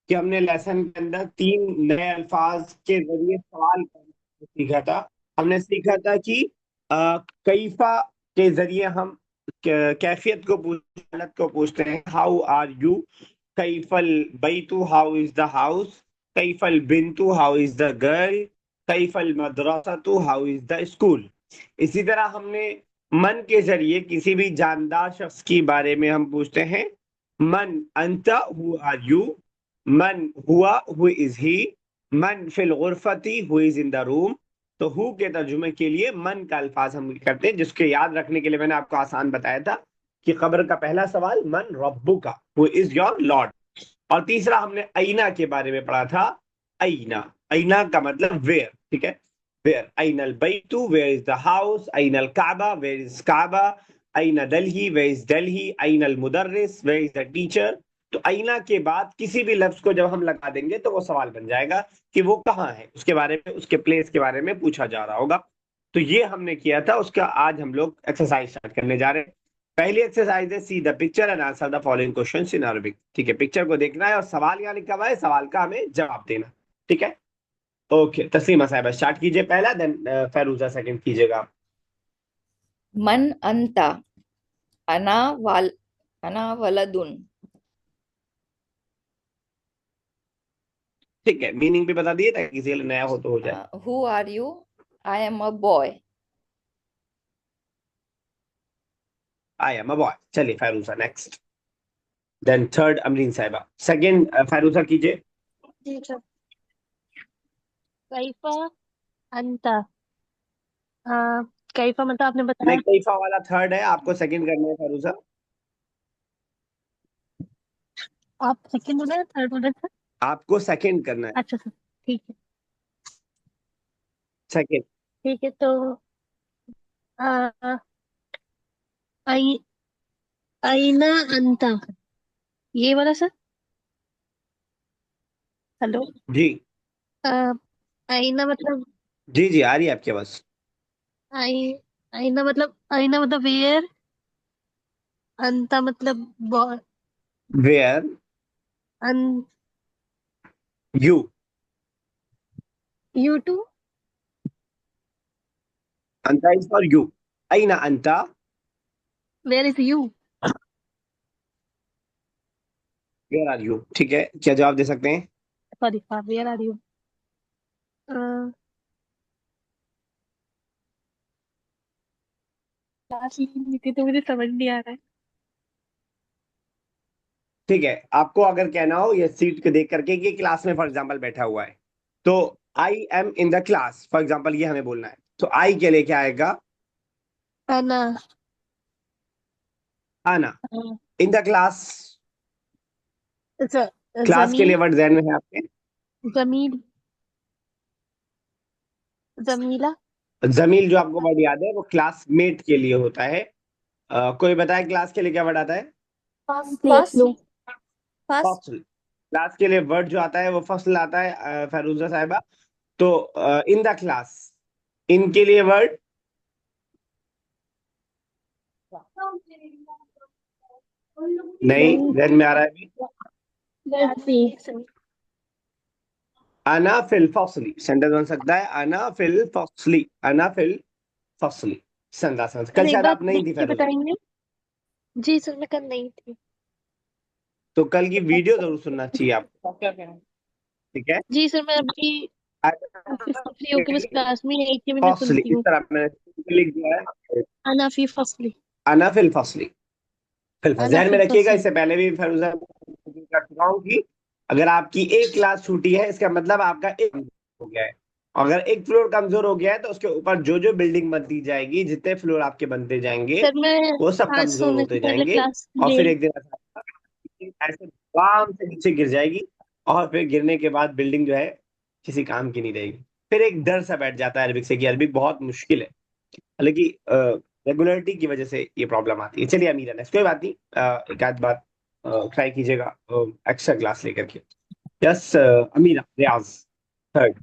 कि हमने लेसन के अंदर 3 नए अल्फाज के जरिए सवाल करना सीखा था। हमने सीखा था कि कैफा के जरिए हम कैफियत को हालत को पूछते हैं, हाउ आर यू। कैफल बैतु, हाउ इज द हाउस। कैफल बिंतु, हाउ इज द गर्ल। कैफल मदरसतु, हाउ इज द स्कूल। इसी तरह हमने मन के जरिए किसी भी जानदार शख्स के बारे में हम पूछते हैं, मन अंता, हु आर यू। मन हुआ, हु इज ही। मन फिल गुरफती, who is in the room. तो हु के तर्जुमे के लिए मन का अल्फाज हम करते हैं, जिसके याद रखने के लिए मैंने आपको आसान बताया था कि खबर का पहला सवाल मन रब्बु का, हु इज योर लॉर्ड। और तीसरा हमने आईना के बारे में पढ़ा था। आईना, आईना का मतलब वेयर, ठीक है। वेयर, आइनल बैतु, वेयर इज द हाउस। आइनल काबा, वेयर इज काबा। आइना दिल्ली, वेयर इज दिल्ली। आइनल मुदर्रिस, वेयर इज द टीचर। तो आईना के बाद किसी भी लफ्ज को जब हम लगा देंगे तो वो सवाल बन जाएगा कि वो कहाँ है, उसके बारे में, उसके प्लेस के बारे में पूछा जा रहा होगा। तो ये हमने किया था, उसका आज हम लोग एक्सरसाइज स्टार्ट करने जा रहे हैं। पहली एक्सरसाइज है see the picture and answer the following questions in Arabic. ठीक है, पिक्चर को देखना है और सवाल यहाँ लिखा हुआ है, सवाल का हमें जवाब देना। ठीक है, ओके। तस्लीमा साहिबा स्टार्ट कीजिए पहला, देन फैरूजा सेकंड कीजिएगा आप। मन अंता, अना वाल, अना वलदुन। ठीक है, मीनिंग भी बता दिए ताकि किसी के लिए नया हो तो हो जाए। Who are you? I am a boy. I am a boy. चलिए Fairuza next, then third Amreen Sahiba. Second Fairuza कीजिए। जी सर। कैफा अंता। आ, कैफा मतलब आपने नहीं, बताया। कैफा वाला थर्ड है, आपको सेकंड करना है फैरूजा। आप सेकंड बोले थर्ड बोले थे? आपको सेकंड करना है। अच्छा सर, ठीक है। सेकंड। ठीक है तो आ, आई आईना अंता, ये वाला सर। हेलो। जी आ, आईना मतलब जी जी, आ रही है आपके पास। आई आईना मतलब वेयर। अंता मतलब boy. Where an you. You too. अंता इज फॉर यू। अइना अंता। Where is you? Where are you. ठीक है, क्या जवाब दे सकते हैं? सॉरी, हाँ वेयर आर यू। क्लास ली थी तो मुझे समझ नहीं आ रहा है। ठीक है, आपको अगर कहना हो ये सीट को देख करके कि क्लास में फॉर एग्जांपल बैठा हुआ है, तो I am in the class for example, ये हमें बोलना है। तो आई के लिए क्या आएगा? अना। आना। In the class. ज, क्लास के लिए जमील। वर्ड जहन में है आपके? जमील। जमीला। जमील जो आपको वर्ड याद है वो क्लासमेट के लिए होता है। कोई बताए क्लास के लिए क्या वर्ड आता है? फर्स्ट। लो। फर्स्ट। फॉसल। क्लास के लिए वर्ड जो आता है वो फसल आता है, फैरूजा साहिबा। तो इन द क्लास, इनके लिए वर्ड? नहीं, नहीं। जहन में आ रहा है अभी? सी। अना फिल फसली सेंटेंस बन सकता है, अना फिल फसली, अना फिल फसली। सेंटेंस कल सर एक शायद बार आप नहीं लिख थी के फैरोजा। बताएंगे? जी सर, मैं कल नहीं थी। तो कल की वीडियो जरूर सुनना चाहिए आपको, ठीक है। जी सर, मैं अभी ऑफिस से फ्री होके बस क्लास में ही आई थी, अभी मैं फसली सुनती इस हूँ। तरह मैंने लिख दिया है। अना फी फसली। अना फिल फसली। फिल फसली अना जहन में फिल रखिएगा, फसली। इससे पहले भी फैरोजा कर चुका हूं कि अगर आपकी एक क्लास छूटी है इसका मतलब आपका एक हो गया है। अगर एक फ्लोर कमजोर हो गया है तो उसके ऊपर जो जो बिल्डिंग बनती जाएगी, जितने फ्लोर आपके बनते जाएंगे, सर मैं वो सब आज कमजोर सोने से होते पहले जाएंगे। क्लास और ले। फिर एक दिन ऐसे बाम से नीचे गिर जाएगी, और फिर गिरने के बाद बिल्डिंग जो है किसी काम की नहीं रहेगी। फिर एक डर सा बैठ जाता है अरबिक से कि अरबिक बहुत मुश्किल है। हालांकि रेगुलरिटी की वजह से ये प्रॉब्लम आती है। चलिए अमीरा, नेक्स्ट कोई बात नहीं, एक आध बार ट्राई कीजिएगा एक्स्ट्रा क्लास लेकर के। Yes Amira Riyaz, third.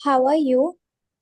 How are you?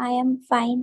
I am fine.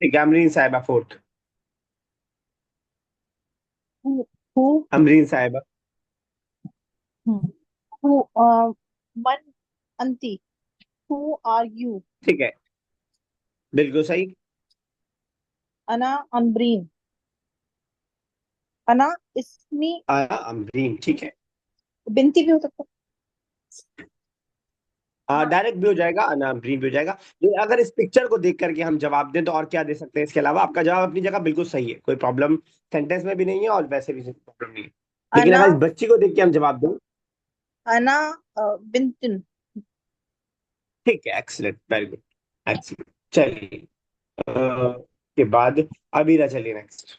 ठीक है, अमरीन साहिबा फोर्थ। Who? अमरीन साहिबा। Who? Man Anti. Who are you? ठीक है, बिल्कुल सही। Ana Ambreen. Ana इसमी अमरीन, ठीक है। बिनती भी हो सकता डायरेक्ट भी हो जाएगा, अमरीन भी हो जाएगा। लेकिन अगर इस पिक्चर को देख करके हम जवाब दें तो और क्या दे सकते हैं इसके अलावा? आपका जवाब अपनी जगह बिल्कुल सही है, कोई प्रॉब्लम सेंटेंस में भी नहीं है और वैसे भी प्रॉब्लम नहीं है। है। लेकिन अना अगर इस बच्ची को देख के हम जवाब दें, अना बिंतुन। ठीक है, एक्सीलेंट, वेरी गुड, एक्सीलेंट। चलिए, के बाद अबीरा, चलिए next.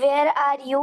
Where are you?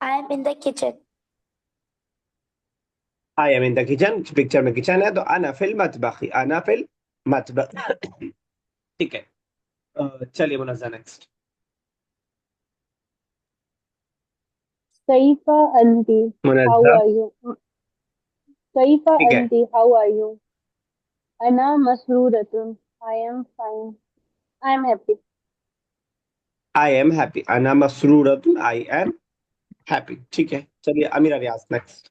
I am in the kitchen. I am in the kitchen, picture में किचन है तो अना फिल मतबखी, अना फिल मतबख। ठीक है, चलिए Munazza next. Kaifa Anti. How Munazza, are you? Kaifa ठीक है। Anti. How are you? Ana Masruratun. I am fine. I am happy. I am happy, अना मसरूरतुन, आई एम हैप्पी। ठीक है, चलिए Amira Riyaz next.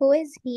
Who is he?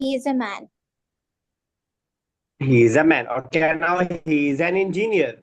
He is a man. He is a man, और क्या now he is an engineer.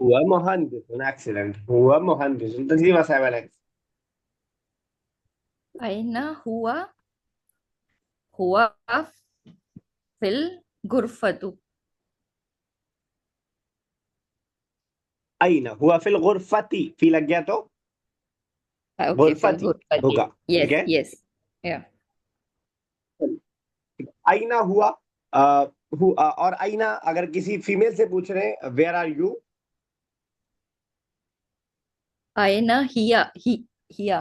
हुआ मुहंदिस, excellent, हुआ मुहंदिस। तस्लीमा साहिबा नेक्स्ट। अयना हुआ हुआ फिल गुरफतु। अईना हुआ फिल गुरफती, फी लग गया तो ओके, फिल गुरफती गुरफती। होगा, ठीक यस है। यस, या। आईना हुआ, और आईना अगर किसी फीमेल से पूछ रहे हैं वेयर आर यू, अयना हिया हिया।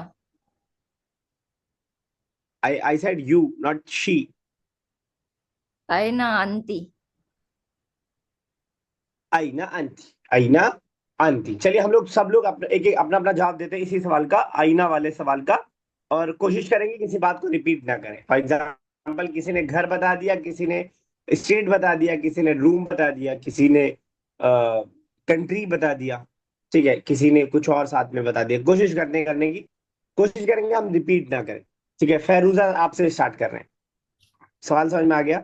I said you not she. अयना अंती। आईना अंती, आईना अंती। चलिए हम लोग सब लोग अपना एक एक अपना अपना जवाब देते हैं इसी सवाल का, आईना वाले सवाल का, और कोशिश करेंगे किसी बात को रिपीट ना करें। फॉर एग्जाम्पल, किसी ने घर बता दिया, किसी ने स्टेट बता दिया, किसी ने रूम बता दिया, किसी ने कंट्री बता दिया, ठीक है, किसी ने कुछ और साथ में बता दिया। कोशिश करने की कोशिश करेंगे हम रिपीट ना करें। ठीक है, फैरूजा आपसे स्टार्ट कर रहे हैं। सवाल समझ में आ गया?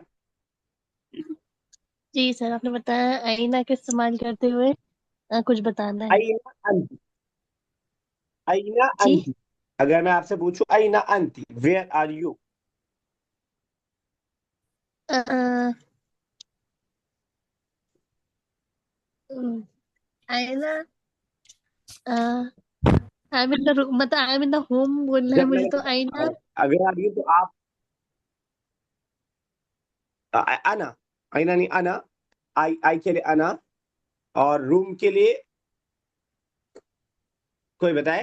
जी सर, आपने बताया आईना का इस्तेमाल करते हुए कुछ बताना है। आईना अंती, आईना जी। अंती। अगर मैं आपसे पूछूं आईना अंती, वेयर आर यू, अ, आईना आई एम इन द मतलब I am in the home बोलना है जब मुझे मैंने तो कहा आईना। अगर आर यू तो आप अना, आईना नहीं, अना, आई के लिए अना, और रूम के लिए कोई बताए?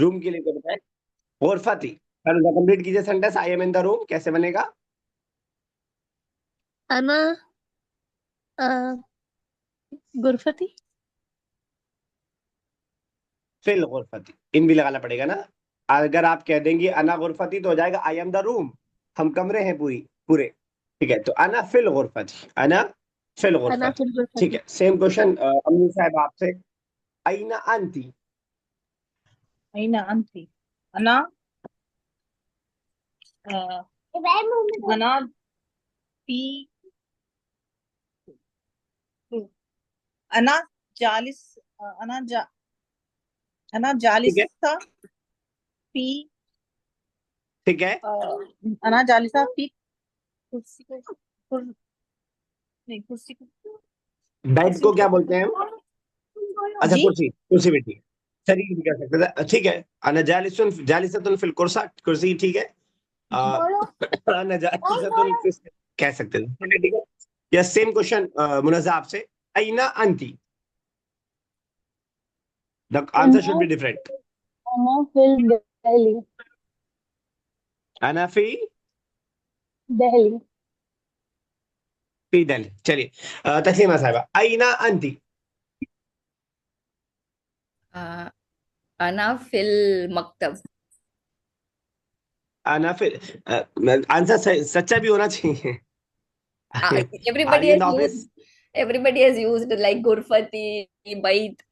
रूम के लिए कोई बताए? गुरफती। कंप्लीट कीजिए sentence, I am in the room, कैसे बनेगा? अना गुरफती। फिल गुरफती, इन भी लगाना पड़ेगा ना। अगर आप कह देंगे अना गुरफती तो हो जाएगा आई एम द रूम, हम कमरे हैं पूरे। ठीक है, तो अना फिल गुरफती, अना फिल अना गुरफती। फिल ठीक गुरफती। है, सेम क्वेश्चन अम्मी साहब आपसे, अईना अंती, आईना अंती। अना अना पी अना जालिस अना जा अना ठीक है, जालिसा पी ठीक है। अना जालिसा पी कुर्सी को नहीं कुर्सी को बेड कुर्सी को क्या उठा बोलते हैं हम? अच्छा, जी। कुर्सी, कुर्सी भी ठीक है, शरीर भी कह सकते हैं, ठीक है। अना जालिसुन जालिसतुन फिल कुर्सा, कुर्सी ठीक है। अना जालिसतुन कह सकते हैं, ठीक है। यस, सेम क्वेश्चन मुनज़्ज़ा आपसे, अईना अंती, the answer should be different. अना फिल दिल्ली। अना फी दिल्ली। फी दिल्ली। चलिए, तस्लीमा साहिबा, अईना अंती, आ, अना फिल मकतब। अना फिर आंसर सच्चा भी होना चाहिए। Are everybody you in has the used, office? Everybody has used like गुरफती, बैत,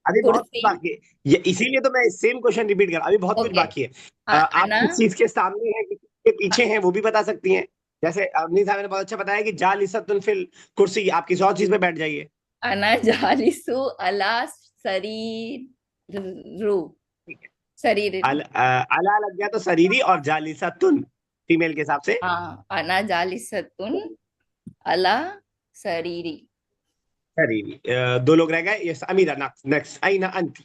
अभी बहुत कुर्सी। बाकी है, ये इसीलिए तो मैं सेम क्वेश्चन रिपीट कर रहा हूं, अभी बहुत कुछ ओके। बाकी है। आप अना, किस चीज के सामने हैं, किस चीज के पीछे हैं, वो भी बता सकती हैं। जैसे अवनी साहब ने बहुत अच्छा बताया कि जालिसतुन फिल कुर्सी, आप किसी और चीज पे बैठ जाइए। अना जालिसु अला सरीरु, ठीक है। शरीर। अला लग गया तो शरीरी, और जालिसतुन फीमेल के हिसाब से हाँ, अना जालिसतुन अला शरीरी। शरीरी। दो लोग रह गए। यस अमीरा, नेक्स्ट नेक्स्ट अईना अंती।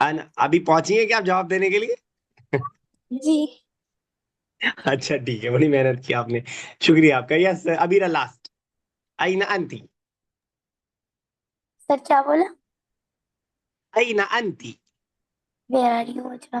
अभी पहुंची है क्या आप जवाब देने के लिए? जी। अच्छा ठीक है, बड़ी मेहनत की आपने, शुक्रिया आपका। यस अमीरा लास्ट। अईना अंती। सर क्या बोला? अईना अंती। Where are you अजरा?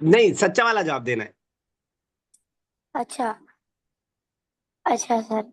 नहीं, सच्चा वाला जवाब देना है। अच्छा, अच्छा सर।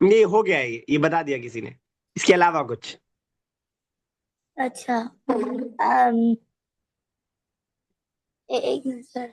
ये हो गया है, ये बता दिया किसी ने, इसके अलावा कुछ? अच्छा, एक मिनट सर।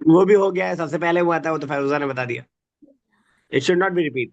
वो भी हो गया है, सबसे पहले हुआ था वो तो फैरुजा ने बता दिया। It should not be repeat,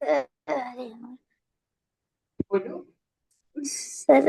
अरे सर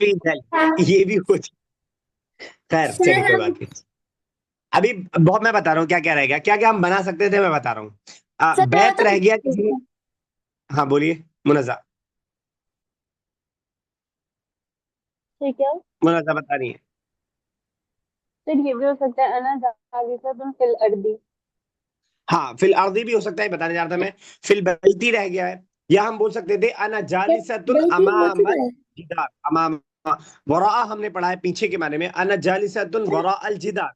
ये भी कुछ, खैर चलिए कोई सर बात नहीं। अभी बहुत, मैं बता रहा हूँ क्या क्या रह गया, क्या क्या हम बना सकते थे, मैं बता रहा हूँ। सर मेरा बैत तो रह गया किसी ने। हाँ बोलिए मुनजा। सर क्या? मुनजा बता रही है। सर ये भी हो सकता है अना जालिसतुन फिल अर्दी। हाँ फिल अर्दी भी हो सकता है, बताने जा रहा था मैं। फिल बैती रह गया है, या हम बोल सकते थे अना जालिसतुन गलती हो अमाम चुका है। जिदार। अमाम वरा हमने पढ़ा है पीछे के माने में, अना जालिसतुन वरा अल जिदार,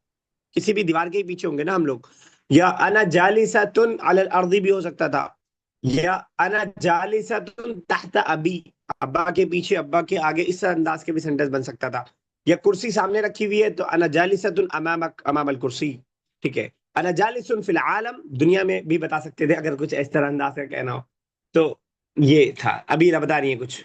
किसी भी दीवार के ही पीछे होंगे ना हम लोग। या अना जालिसतुन अलल अर्दी भी हो सकता था, या अना जालिसतुन तहत अबी, अब्बा के पीछे, अब्बा के आगे, इस अंदाज के भी सेंटेंस बन सकता था। या कुर्सी सामने रखी हुई है तो अना जालिसतुन अमामक अमामल कुर्सी। ठीक है। अना जालिसुन फिल आलम, दुनिया में भी बता सकते थे अगर कुछ इस तरह अंदाज का कहना हो तो। ये था। अभी बता रही है कुछ।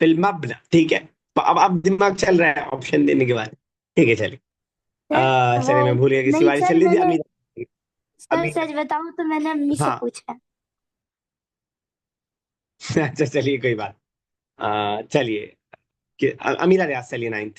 फिल मब्ना, ठीक है। तो अब दिमाग चल रहा है ऑप्शन देने के बाद। ठीक है चलिए। सर वो चलिए मैं भूल गया, किसी नहीं बारी सर चल रही थी मैंने, अमीर। सर अमीर। सच बताऊं तो मैंने अम्मी से हाँ। पूछा। अच्छा चलिए कोई बात। चलिए अमीरा रियाज, चलिए नाइन्थ।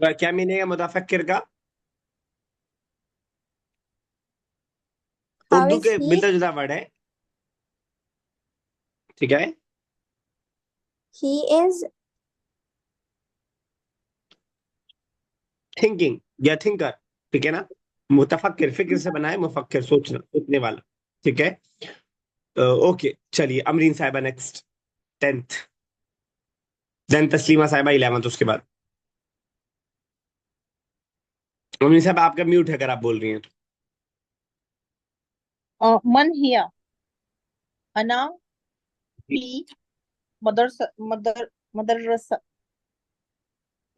क्या मीनिंग है मुतफक्किर का? How उर्दू is के he? मिलता जुलता वर्ड है। ठीक है। He is थिंकिंग या थिंकर, ठीक है ना। मुतफक्किर फिक्र से बना है, मुफक्किर सोचना, सोचने वाला। ठीक है। ओके चलिए, अमरीन साहिबा नेक्स्ट, टेंथ। देन तस्लीमा साहिबा 11th उसके बाद। अमरीन साहब आपका म्यूट है अगर आप बोल रही हैं तो। मन हिया अना जी। फी मदरसा मदरसा।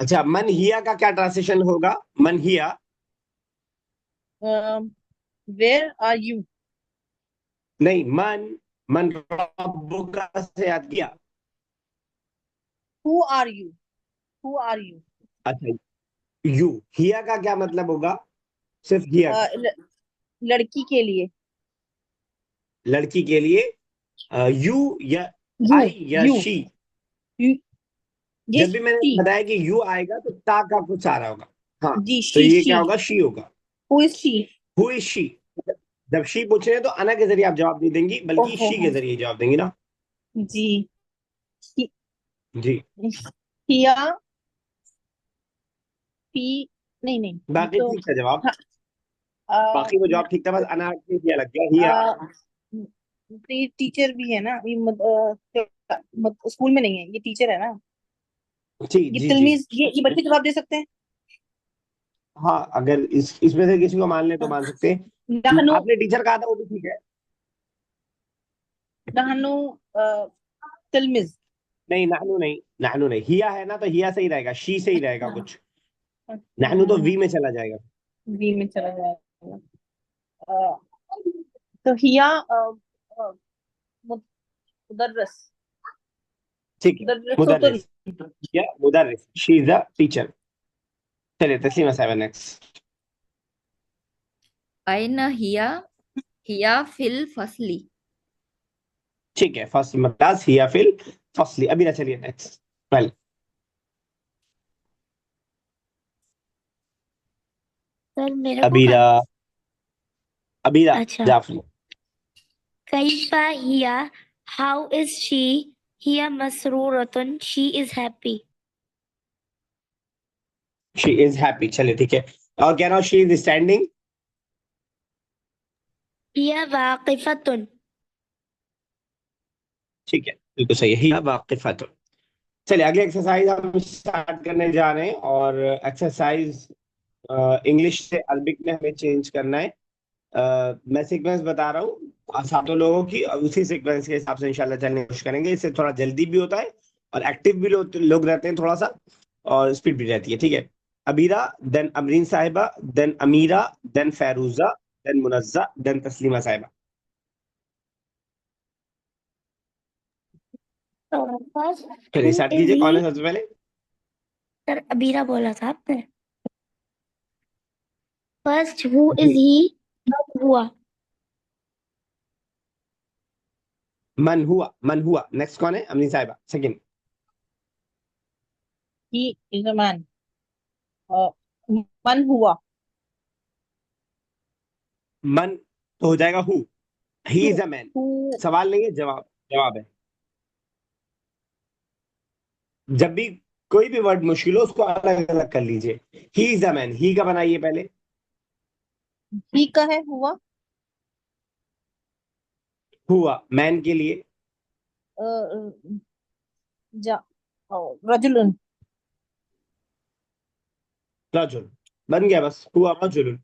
अच्छा, मन हिया का क्या ट्रांसलेशन होगा? मन हिया। Where are you? नहीं, मन, मन रब्बुका से याद किया। Who are you? Who are you? अच्छा, यू, हिया का क्या मतलब होगा? सिर्फ हिया का। लड़की के लिए। लड़की के लिए। यू या यू आई या यू शी। यू जी जब भी मैंने शी। बताया कि यू आएगा तो ता का कुछ आ रहा होगा। हाँ, जी तो शी ये शी। क्या होगा? शी होगा। Who is she? Who is she. जब शी पूछ रहे हैं तो अना के जरिए आप जवाब नहीं देंगी, बल्कि ओहो शी के हो जरिए जवाब देंगी ना। जी। जी। हिया पी, नहीं नहीं, बाकी तो ठीक था जवाब, हाँ, बाकी वो जवाब ठीक था, बस अनाज नहीं किया लग गया हिया। टीचर भी है ना ये स्कूल में नहीं है, ये टीचर है ना। जी ये जी जी। तिलमीज, ये बच्चे जवाब दे सकते हैं। हाँ, अगर इसमें से किसी को मान ले तो मान सकते हैं। नहनु, आपने टीचर कहा था वो भी ठीक है। नहनु तिलमिज। नहीं, नानू नहीं, नानू नहीं, हिया है ना तो हिया सही रहेगा, शी सही रहेगा अच्छा कुछ। नानू तो अच्छा, वी में चला जाएगा। बी में चला जाएगा। अ, तो हिया अ, मुदर्रस, ठीक है, मुदर्रिसतुन। मुदर्रिस या मुदर्रिस, शी इज अ टीचर। चलिए तस्लीमा साहब नेक्स्ट। अयन हिया, हिया फिल फसली। ठीक है, फर्स्ट ममताज हिया फिल फसली। अभी ना, चलिए नेक्स्ट। वेल, सर मेरे को अबीरा, करना। अबीरा अच्छा, जाफरी। कैफा हिया, हाउ इज शी, हिया मसरूरतुन, she is happy. She is happy, चलिए ठीक है। और कह रहा हूँ शी इज स्टैंडिंग। हिया वाकिफतुन। ठीक है, बिल्कुल सही है, हिया वाकिफतुन। चलिए अगली एक्सरसाइज हम स्टार्ट करने जा रहे हैं, और एक्सरसाइज इंग्लिश से अरबिक में हमें चेंज करना है। मैं सीक्वेंस बता रहा हूँ सातों लोगों की, और उसी सीक्वेंस के हिसाब से इंशाल्लाह चलने की कोशिश करेंगे। इससे थोड़ा जल्दी भी होता है, और एक्टिव भी लोग रहते हैं थोड़ा सा, और स्पीड भी रहती है। ठीक है, Abira, then Amreen Sahiba, then Amira, then Fairuza, then मुनज्जा, then Taslima साहिबा। फर्स्ट, चलिए हु स्टार्ट इज कीजिए, कौन ही। है सबसे पहले? सर अबीरा बोला था आपने। फर्स्ट, हु इज जी, ही, हुआ। मन हुआ, मन हुआ। नेक्स्ट कौन है? Amreen Sahiba second. He is a man, मन हुआ। मन तो हो जाएगा who, he is a man. Who, सवाल नहीं है, जवाब जवाब है। जब भी कोई भी वर्ड मुश्किल हो उसको अलग अलग कर लीजिए। ही इज अ मैन, ही का बनाइए पहले। ही का है हुआ। हुआ मैन के लिए। अ, जा, रजुलन। रजुल बन गया, बस हुआ रजुल।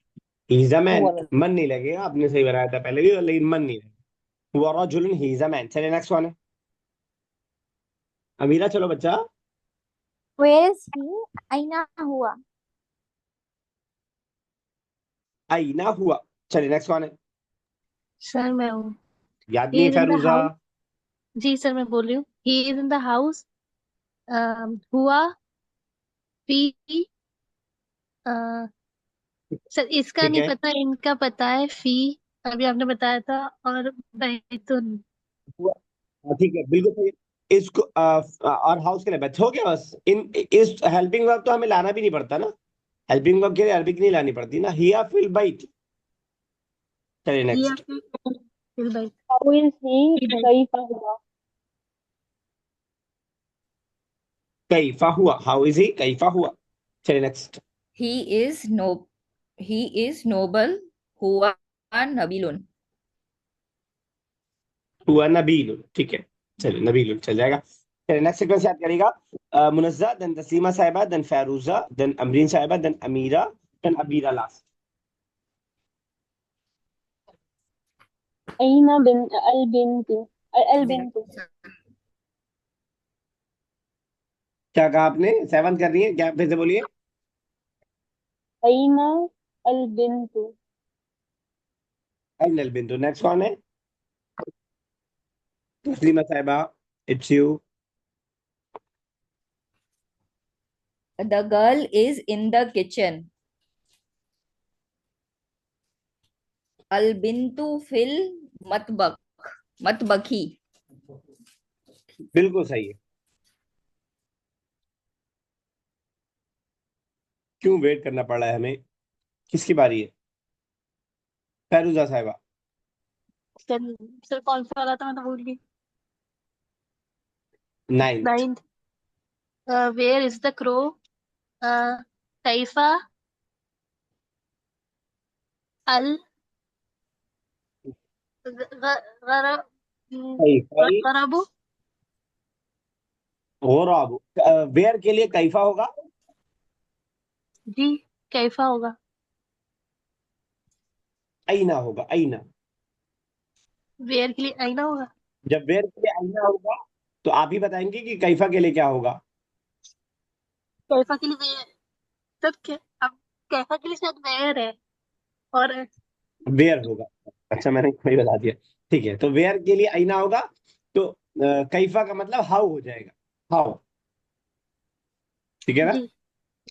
ही इज अ मैन, हुआ मन नहीं लगेगा, आपने सही बनाया था पहले भी, लेकिन मन नहीं लगेगा। हुआ रजुल, ही इज अ मैन। चलिए नेक्स्ट वन है अमीरा, चलो बच्चा। Where is he? आईना हुआ। आई ना हुआ। चलिए नेक्स्ट वन है, सर मैं हूँ। याद ही नहीं is in the Fairuza. House. जी सर मैं बोल रही हूँ, he is in the house. हुआ, फी। अ, सर इसका ठीक नहीं है, पता, इनका पता है, फी अभी आपने बताया था, और बैतुन। हुआ। हाँ, ठीक है, बिल्कुल सही है। इसको और हाउस के लिए बच हो गया बस। इन इस हेल्पिंग वर्ब तो हमें लाना भी नहीं पड़ता ना, हेल्पिंग वर्ब के लिए अरबिक नहीं लानी पड़ती ना, हिया फिल बैत। चलिए ही या नेक्स्ट। फिर बैत। हाउ इज ही, ही बैत। कैफा हुआ। कैफा हुआ, हाउ इज ही, कैफा हुआ। चलिए next. He is no, he is noble, हुआ नबीलुन। हुआ नबील, ठीक है। चलिए नबील चल जाएगा। चलिए नेक्स्ट सीक्वेंस याद करेगा। मुनज्जा, देन तस्लीमा साहिबा, then Fairuza, then Amreen Sahiba, then Amira, then Abira last. अईना बिन अल बिंतु, अल बिंतु। क्या कहा आपने? सेवन कर रही है क्या? फिर से बोलिए। अईना अल बिंतु। अनल बिंदु। नेक्स्ट कौन है? Taslima Sahiba, it's you. The girl is in the kitchen. अल बिंतु फिल मतबख, मतबखी। बिल्कुल सही है। क्यों वेट करना पड़ रहा है हमें? किसकी बारी है? फैरूजा साहिबा। सर, सर कौन सा वाला था, मैं तो भूल गई। Ninth. Ninth. Where is the crow? Kaifa al gharabu gharabu गुराब। वेयर के लिए कैफा होगा। जी कैफा होगा। आईना होगा, आईना। वेयर के लिए आईना होगा। जब वेयर के लिए आईना होगा तो आप ही बताएंगे कि कैफा के लिए क्या होगा। कैफा के लिए वेयर तब क्या अब कैफा के लिए शायद वेयर है और वेयर होगा। अच्छा, मैंने वही बता दिया। ठीक है, तो वेयर के लिए आईना होगा, तो कैफा का मतलब हाउ हो जाएगा, हाउ। ठीक है ना। जी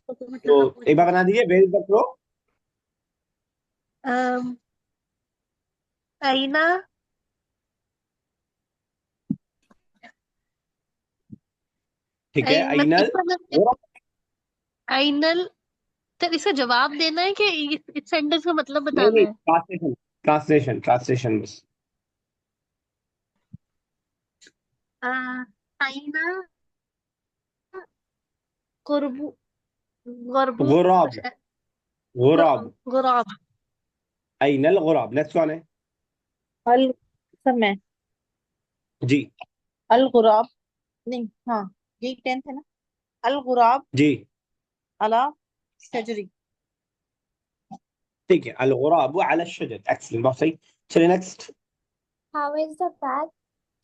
तो तो मतलब हाँ हो एक बार जाएगा। बना दीजिए, वेयर इज द क्रो। अम, आईना ठीक है, आइनल। इसका आइनल तो इसका जवाब देना है कि इस सेंटेंस का मतलब नहीं बताना नहीं, है। ट्रांसलेशन, ट्रांसलेशन, ट्रांसलेशन बस। आईना गुरबू गुरबू गुराब, गुराब। गुराब। आइनल गुराब। नेक्स्ट कौन है। अल सर मैं जी। अल गुराब नहीं, हाँ ये 10th है ना। अल गुराब जी अला शजरी। ठीक है, अल गुराब अला शजर। एक्सीलेंट, बहुत सही। चलिए next. How is the bag?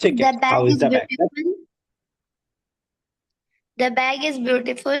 ठीक है, The bag how is is the bag. beautiful. The bag is beautiful.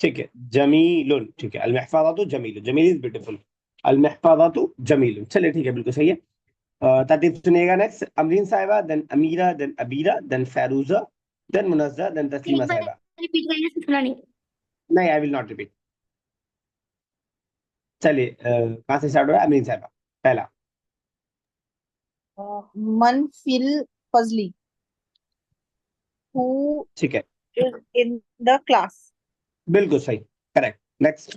ठीक है, जमीलुन। ठीक है, अल महफाज़तु जमीलुन। जमील इज ब्यूटीफुल, अल महफाज़तु जमीलुन। चलिए ठीक है, बिल्कुल सही है। तरतीब सुनिएगा। Next Amreen Sahiba, then Amira, then Abira, then Fairuza, then Munazza, then Taslima एक बार साहिबा। रिपीट करिए, सुना नहीं। नहीं, आई विल नॉट रिपीट। चलिए कहाँ से स्टार्ट हो रहा है। अमरीन साहिबा पहला। मन फिल फजली हु ठीक है, इज इन द क्लास। बिल्कुल सही, correct. Next.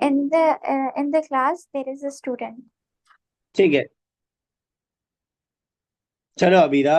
In the class there is a student. ठीक है, चलो Abira.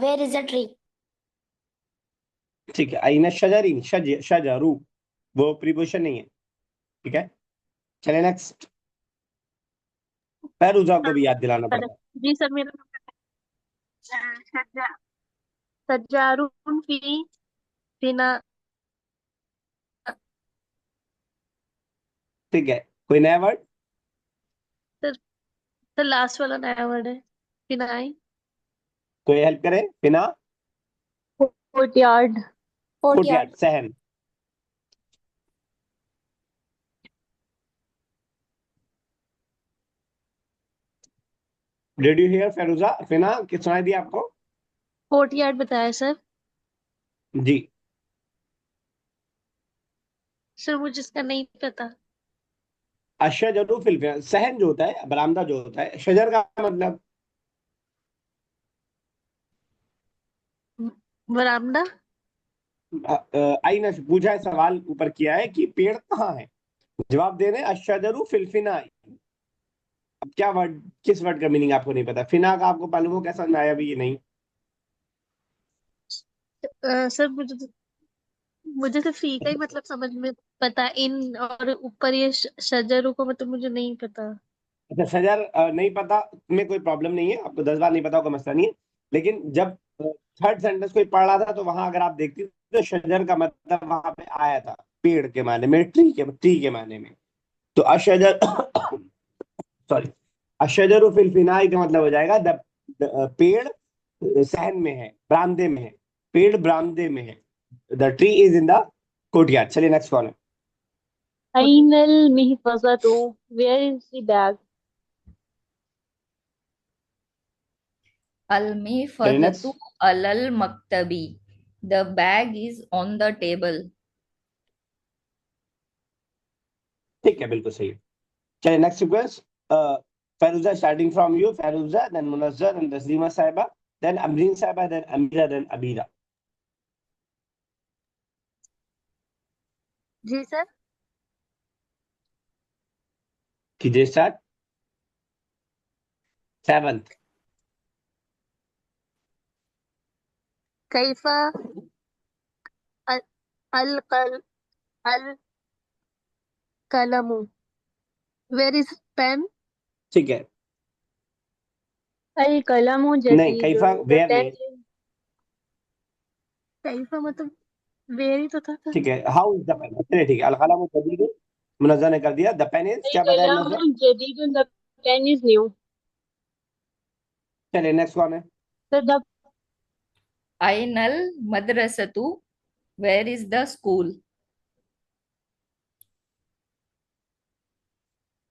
Where is the tree? ठीक है, आइना शजरी, शजरू, वो प्रीपोजिशन नहीं है। ठीक है, चलिए नेक्स्ट। फैरूजा को भी याद दिलाना सर पड़ता है। जी सर मेरा सज्जा सज्जारून फी बिना ठीक है, कोई नया वर्ड। सर सर लास्ट वाला नया वर्ड है फिनाई कोई हेल्प करे बिना। कोर्टयार्ड। Courtyard. कोर्टयार्ड, सहन। डिड यू हियर फैरूजा, फिना कि सुनाई दिया आपको। कोर्टयार्ड बताया सर। जी। सर मुझे इसका नहीं पता। अशजरु फिल सहन जो होता है, बरामदा जो होता है, शजर का मतलब। बरामदा। आईना से पूछा है, सवाल ऊपर किया है कि पेड़ कहाँ है। जवाब दे रहे हैं अशजरु फिल फिना। अब क्या वर्ड, किस वर्ड का मीनिंग आपको नहीं पता। फिना का आपको मालूम हो, कैसा समझ में आया भी ये नहीं। सर मुझे सिर्फ फी का ही मतलब समझ में पता इन और ऊपर ये शजरों को मतलब मुझे नहीं पता। अच्छा, शजर नहीं पता में कोई प्रॉब्लम नहीं है, आपको 10 बार नहीं पता होगा, मसला नहीं है। लेकिन जब थर्ड सेंटेंस कोई पढ़ रहा था तो वहां अगर आप देखते तो शजर का मतलब वहां पे आया था पेड़ के माने में, ट्री के माने में। तो अशजर सॉरी, अशजर फिल फिनाई का मतलब हो जाएगा पेड़ सहन में है, बरामदे में है। पेड़ बरामदे में है। The tree is in the courtyard. चलिए नेक्स्ट कौन है। अइनल मिहफज़तु, वेयर इज द बैग? चलिए Al-mihfazatu next. alal maktabi. The bag is on the table. ठीक है, बिल्कुल सही है। चलिए next sequence. Feruza, starting from you, Feruza, then Munazzar, then Taslima Saiba, then Amreen Saiba, then Amira, then Abira. Ji sir. कीजिए start. 7th। कैफा अल अल कल अल कलमु, where is pen? ठीक है, अल कलमु नहीं कैफा जदीदुन, द वेयर पेन नहीं, इज कैफा मतलब वेयर ही तो था सर। ठीक है, हाउ इज द पेन, चलिए ठीक है, अलकलम जदीद, मुनज़्ज़र ने कर दिया। द पेन इज, अल क्या बताया मुनज़्ज़र? कलमु जदीदुन, द पेन इज न्यू। चलिए नेक्स्ट कौन है? Sir the Ainal madrasatu, where is the school?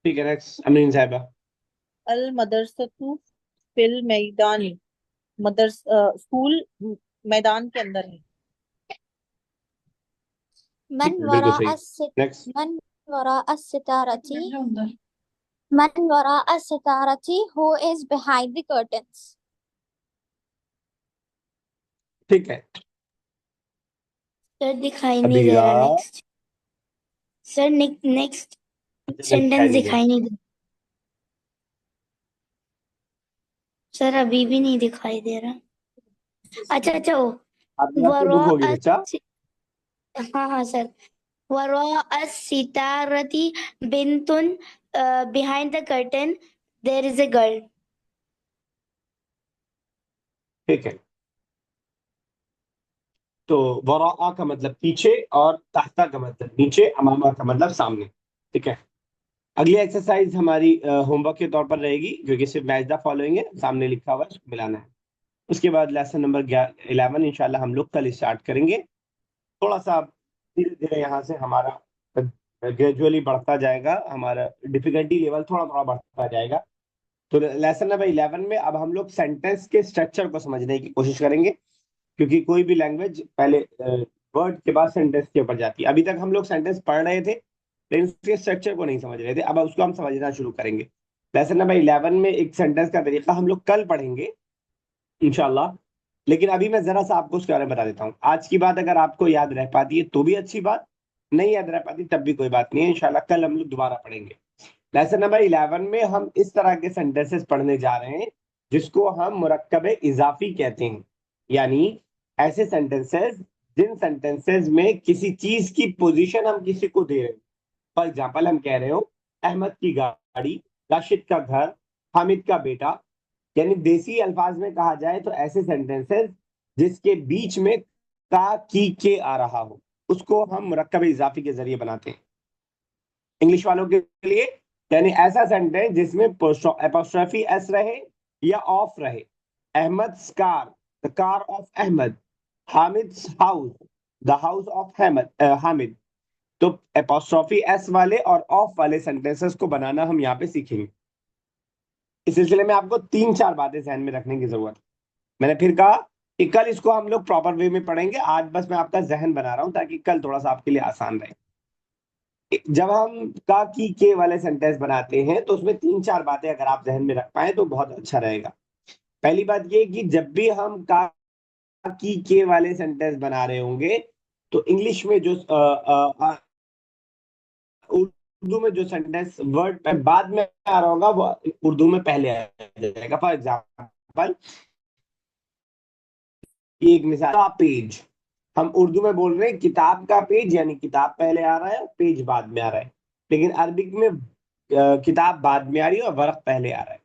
ठीक है, नेक्स्ट अमरीन साहिबा। अल मदरसतु फिल मैदानी, स्कूल मैदान के अंदर है। मन ठीक है, बिल्कुल वरा सही। नेक्स्ट। मन वरा सितारती, मन वरा सितारती, who is behind the curtains? ठीक है, सर दिखाई नहीं दे अबीरा, रहा। नेक्स्ट सर, नेक्स्ट सेंटेंस दिखाई नहीं दे सर, अभी भी नहीं दिखाई दे रहा। अच्छा अच्छा, ओ आपकी आंखें बुक होगी वरा, बच्चा। हाँ हाँ सर, वरा सितारती बिंतुन, behind the curtain there is a girl. ठीक है, तो वराआ का मतलब पीछे और तहता का मतलब नीचे, अमामा का मतलब सामने। ठीक है, अगली एक्सरसाइज हमारी होमवर्क के तौर पर रहेगी, क्योंकि सिर्फ मैच द फॉलोइंग है, सामने लिखा हुआ है, उसको मिलाना है। उसके बाद लेसन नंबर 11 इंशाल्लाह हम लोग कल स्टार्ट करेंगे। थोड़ा सा धीरे धीरे यहाँ से हमारा ग्रेजुअली बढ़ता जाएगा, हमारा डिफिकल्टी लेवल थोड़ा थोड़ा बढ़ता जाएगा। तो लेसन नंबर 11 में अब हम लोग सेंटेंस के स्ट्रक्चर को समझने की कोशिश करेंगे, क्योंकि कोई भी लैंग्वेज पहले वर्ड के बाद सेंटेंस के ऊपर जाती है। अभी तक हम लोग सेंटेंस पढ़ रहे थे लेकिन उसके स्ट्रक्चर को नहीं समझ रहे थे, अब उसको हम समझना शुरू करेंगे। लेसन नंबर 11 में एक सेंटेंस का तरीका हम लोग कल पढ़ेंगे इंशाल्लाह, लेकिन अभी मैं जरा सा आपको उसके बारे में बता देता हूँ। आज की बात अगर आपको याद रह पाती है तो भी अच्छी बात, नहीं याद रह पाती तब भी कोई बात नहीं है, इंशाल्लाह कल हम लोग दोबारा पढ़ेंगे। लेसन नंबर 11 में हम इस तरह के सेंटेंसेस पढ़ने जा रहे हैं जिसको हम मुरक्कब इजाफी कहते हैं, यानी ऐसे सेंटेंसेस जिन सेंटेंसेस में किसी चीज की पोजीशन हम किसी को दे रहे हैं। फॉर एग्जाम्पल हम कह रहे हो अहमद की गाड़ी, राशिद का घर, हामिद का बेटा, यानी देसी अल्फाज में कहा जाए तो ऐसे सेंटेंसेस जिसके बीच में का की के आ रहा हो, उसको हम मुरक्कब इजाफी के जरिए बनाते हैं। इंग्लिश वालों के लिए यानी ऐसा सेंटेंस जिसमें एपोस्ट्रोफी एस रहे या ऑफ रहे। Ahmad car, the car of Ahmad. Hamid house, the house of Hamid. तो एपोस्ट्रोफी एस वाले और ऑफ वाले सेंटेंसेस को बनाना हम यहाँ पे सीखेंगे। इस सिलसिले में आपको 3-4 बातें ध्यान में रखने की जरूरत है। मैंने फिर कहा कि कल इसको हम लोग प्रॉपर वे में पढ़ेंगे, आज बस मैं आपका जहन बना रहा हूं ताकि कल थोड़ा सा आपके लिए आसान रहे। जब हम का की के वाले सेंटेंस बनाते हैं तो उसमें 3-4 बातें अगर आप जहन में रख पाए तो बहुत अच्छा रहेगा। पहली बात ये कि जब भी हम का की के वाले सेंटेंस बना रहे होंगे तो इंग्लिश में जो उर्दू में जो सेंटेंस वर्ड बाद में आ रहा होगा वो उर्दू में पहले आ जाएगा। फॉर एग्जाम्पल एक मिसाल का पेज, हम उर्दू में बोल रहे हैं किताब का पेज, यानी किताब पहले आ रहा है पेज बाद में आ रहा है, लेकिन अरबिक में किताब बाद में आ रही है और वर्क पहले आ रहा है।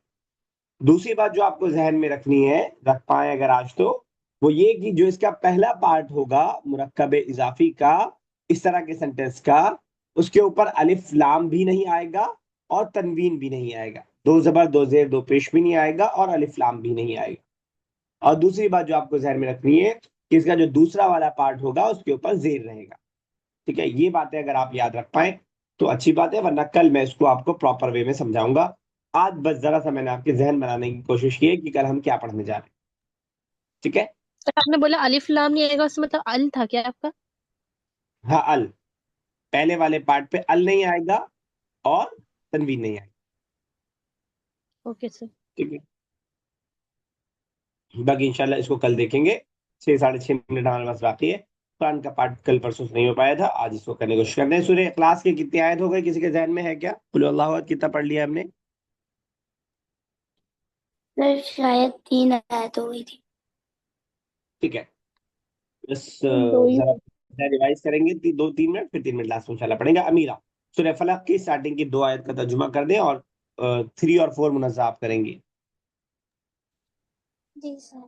दूसरी बात जो आपको जहन में रखनी है, रख पाए अगर आज, तो वो ये कि जो इसका पहला पार्ट होगा मुरक्कब इजाफी का, इस तरह के सेंटेंस का, उसके ऊपर अलिफ लाम भी नहीं आएगा और तनवीन भी नहीं आएगा, दो जबर दो जेर दो पेश भी नहीं आएगा और अलिफ लाम भी नहीं आएगा। और दूसरी बात जो आपको जहन में रखनी है कि इसका जो दूसरा वाला पार्ट होगा उसके ऊपर जेर रहेगा। ठीक है, ये बातें अगर आप याद रख पाए तो अच्छी बात है, वरना कल मैं इसको आपको प्रॉपर वे में समझाऊंगा। आज बस जरा सा मैंने आपके जहन बनाने की कोशिश की है कि कल हम क्या पढ़ने जा रहे हैं। ठीक है, सर आपने बोला अलिफ लाम नहीं आएगा, उसमें मतलब अल था क्या आपका? हाँ अल, पहले वाले पार्ट पे अल नहीं आएगा और तनवीन नहीं आएगा। Okay sir. ठीक है, बाकी इंशाल्लाह इसको कल देखेंगे। 6 साढ़े 6 मिनट हमारे पास बाकी है। कुरान का पाठ कल परसों से नहीं हो पाया था, आज इसको करने की कोशिश करते हैं। सूरह इखलास के कितनी आयत हो गई, किसी के जहन में है क्या? कुल अल्लाहु अहद कितना पढ़ लिया हमने? सर शायद 3 आयत हो गई थी। ठीक है, बस दो ही जरा रिवाइज करेंगे 2-3 मिनट, फिर 3 मिनट लास्ट में इंशाल्लाह पढ़ेंगे। अमीरा, सूरह फलक की स्टार्टिंग की 2 आयत का तर्जुमा कर दें, और 3 और 4 मुनज़्ज़ा आप करेंगे। जी sir.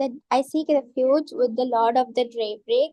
that I seek refuge with the Lord of the daybreak.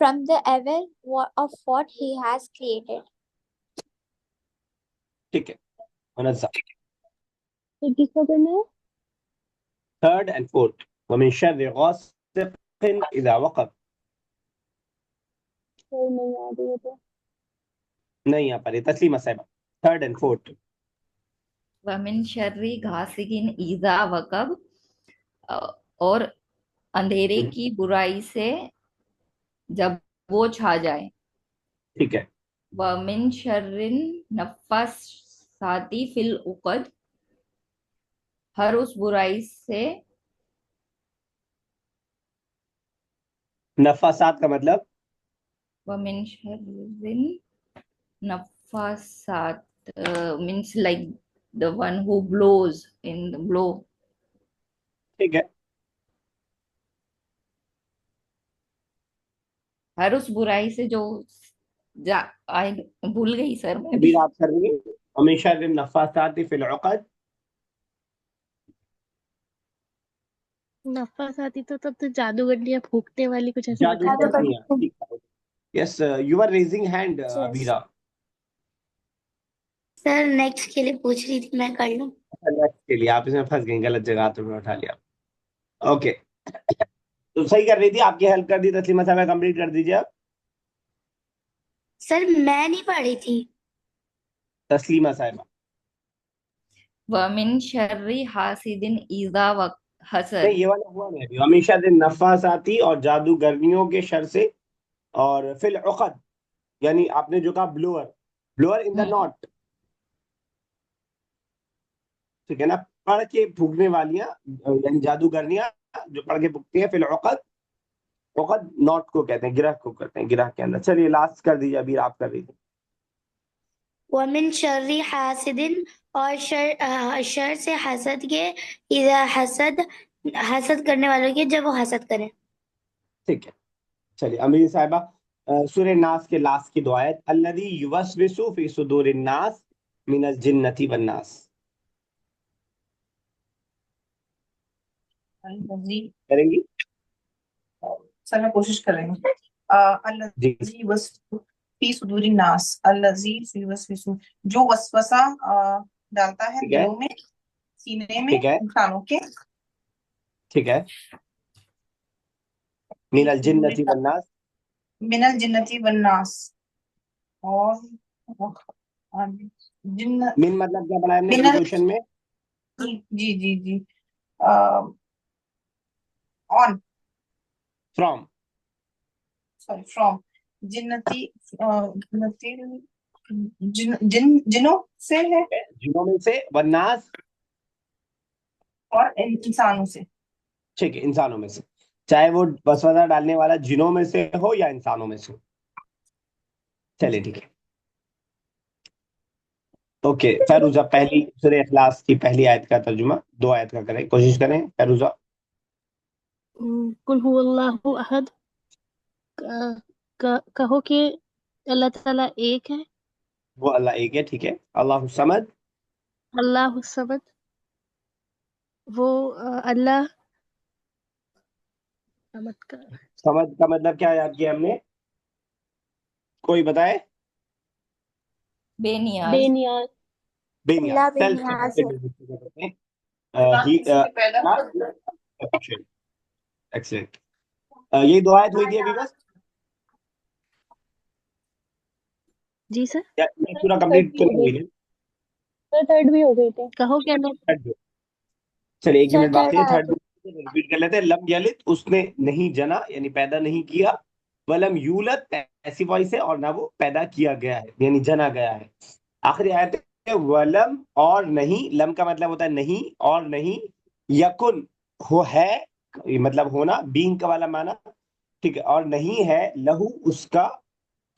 From the evil of what he has created. ठीक है, मुनज़्ज़ा तो किसको करना है? 3rd and 4th। वमिन शर्रि गासिक़िन इज़ा वक़ब। सर नहीं आ रही है तो नहीं यहाँ पर है, तस्लीमा साहिबा 3rd and 4th। वमिन शर्री घासिकिन ईजा वकब, और अंधेरे की बुराई से जब वो छा जाए। ठीक है, वमिन शर्रिन नफ़्फ़ासाती फिल उक़द, हर उस बुराई से। नफ़ासात का मतलब? वमिन शर्रिन नफ़्फ़ासात means like the one who blows in the blow. ठीक है, हर उस बुराई से जो जा आई भूल गई सर मैं अभी भी। आप कर रही हैं। वमिन शर्रि नफ़्फ़ासाति फिल उक़द। नफास आती तो तब तो जादूगरियां फूकने वाली कुछ ऐसे जादू बताया था सर। करनिया। Yes, you are raising hand Yes. Abira. Sir next के लिए पूछ रही थी, मैं कर लूं? नेक्स्ट के लिए आप इसमें फंस गए, गलत जगह तो उठा लिया। ओके, तो सही कर रही थी, आपकी हेल्प कर दी तस्लीमा साहब, कंप्लीट कर दीजिए आप। सर मैं नहीं पढ़ी थी। तस्लीमा साहब, वमिन शर्री हासिदिन इज़ा वक हसद। नहीं ये वाला हुआ नहीं अभी। हमेशा दिन नफासाती और जादूगरनियों के शर से, और फिल उक़द यानी आपने जो कहा blower, blower in the not, ठीक है ना, पढ़ के फूकने वालियां यानी जादूगरनियां जो पढ़ के फूकती हैं। फिल उक़द, उक़द नॉट को कहते हैं, गिरह को कहते हैं, गिरह के अंदर। चलिए लास्ट कर दीजिए, अभी आप कर रही थी। वमिन शर्री हासिदिन, और शर से हसद के, इज़ा हसद करने वालों के जब वो हसद करें। ठीक है, चलिए अमीर साहिबा, सूरह नास के लास्ट की 2 आयत, अल्लज़ी युवस्विसु फी सुदूरिन नास मिनल जिन्नति वन नास। जी करेंगी? सर मैं कोशिश कर रही हूँ। जी अल्लज़ी फी सुदूरिन नास, अल्लज़ी युवस्विसु, जो वसवसा डालता है ठीक है, दिलों में, सीने में ठीक है, इंसानों के। ठीक है, मिनल जिन्नति वन नास। मिनल जिन्नति वन नास, और जिन्न, मिन मतलब क्या पढ़ा हमने मिनल, क्वेश्चन में? जी जी जी, ऑन, फ्रॉम। सॉरी फ्रॉम, जिन्नति, जिन्नति, जिनों से है, जिनों में से, वन नास, और इंसानों से। ठीक है, इंसानों में से, चाहे वो वसवसा डालने वाला जिनों में से हो या इंसानों में से हो। चलिए ठीक है, ओके। फैरूजा, पहली सूरह इखलास की पहली आयत का तर्जुमा 2 आयत का करें, कोशिश करें फैरूजा। कुल हुवल्लाहु अहद। कहो कि अल्लाह ताला एक है। वो अल्लाह एक है, ठीक है। अल्लाहु समद, अल्लाह समद, वो अल्लाह समद का समद का मतलब क्या याद किया हमने, कोई बताए? बेनियाज। बेनियाज। बेनियाज, अल्लाह सेल्फ बेनियाज है। सफिशिएंट। इससे पहला एक्सीलेंट। ये 2 आयत हुई थी अभी बस, जी सर। या ये पूरा कंप्लीट तो नहीं हुई है? सर थर्ड भी हो गए थे। कहो कि अल्लाह थर्ड, चलिए 1 मिनट सर बाकी है, थर्ड थर्ड रिपीट कर लेते हैं, लम यलिद उसने नहीं जना यानी पैदा नहीं किया, वलम यूलद ऐसी वॉइस है, और ना वो पैदा किया गया है यानी जना गया है। आखिरी आयत है वलम और नहीं, लम का मतलब होता है नहीं और नहीं, यकुन हो है ये मतलब होना, बीइंग का वाला माना, ठीक है, और नहीं है लहू उसका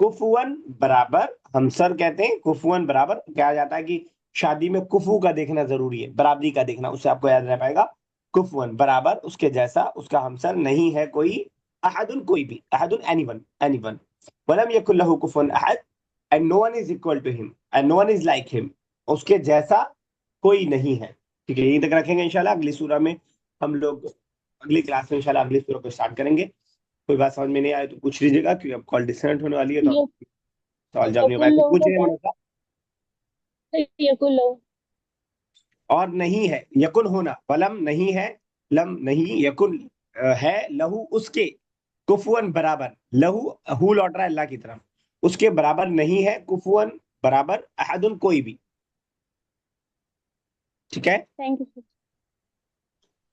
कुफुअन बराबर, हम सर कहते हैं कुफुअन बराबर, कहा जाता है कि शादी में कुफू का देखना जरूरी है, बराबरी का देखना, उससे आपको याद रह पाएगा। कुफुअन बराबर उसके जैसा उसका हमसर नहीं है कोई, अहदुन कोई भी, अहदुन एनीवन एनीवन, वलम यकुल लहू कुफुअन अहद, and no one is equal to him and no one is like him, उसके जैसा कोई नहीं है। ठीक है, यहीं तक रखेंगे इंशाल्लाह। अगली सूरा में हम लोग अगली क्लास में इंशाल्लाह अगली सूरा को स्टार्ट करेंगे। कोई बात समझ में नहीं आए तो पूछ लीजिएगा, क्योंकि अब कॉल डिस्कनेक्ट होने वाली है तो ये सवाल जवाब नहीं होगा, यकुल कुछ लो का पूछेंगे क्या? मतलब। यकुल लो। और नहीं है यकुन होना, वलम नहीं है, लम नहीं, यकुन है लहू उसके, कुफुअन बराबर, लहू हु लौट रहा है अल्लाह की तरफ, उसके बराबर नहीं है, कुफुअन बराबर, अहदुन कोई भी। ठीक है, थैंक यू सर।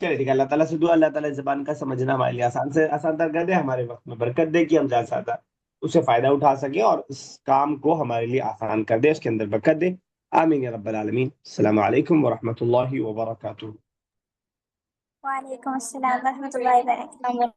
चलिए ठीक है, अल्लाह ताला से दुआ, अल्लाह ताला इस ज़बान का समझना हमारे लिए आसान से आसान तर कर दे, हमारे वक्त में बरकत दे कि हम ज़्यादा से ज़्यादा उससे फायदा उठा सके और इस काम को हमारे लिए आसान कर दे, उसके अंदर बरकत दे। आमीन या रब्बल आलमीन। अस्सलामु अलैकुम व रहमतुल्लाहि व बरकातुहू। वालेकुम अस्सलाम व रहमतुल्लाहि व बरकातुहू।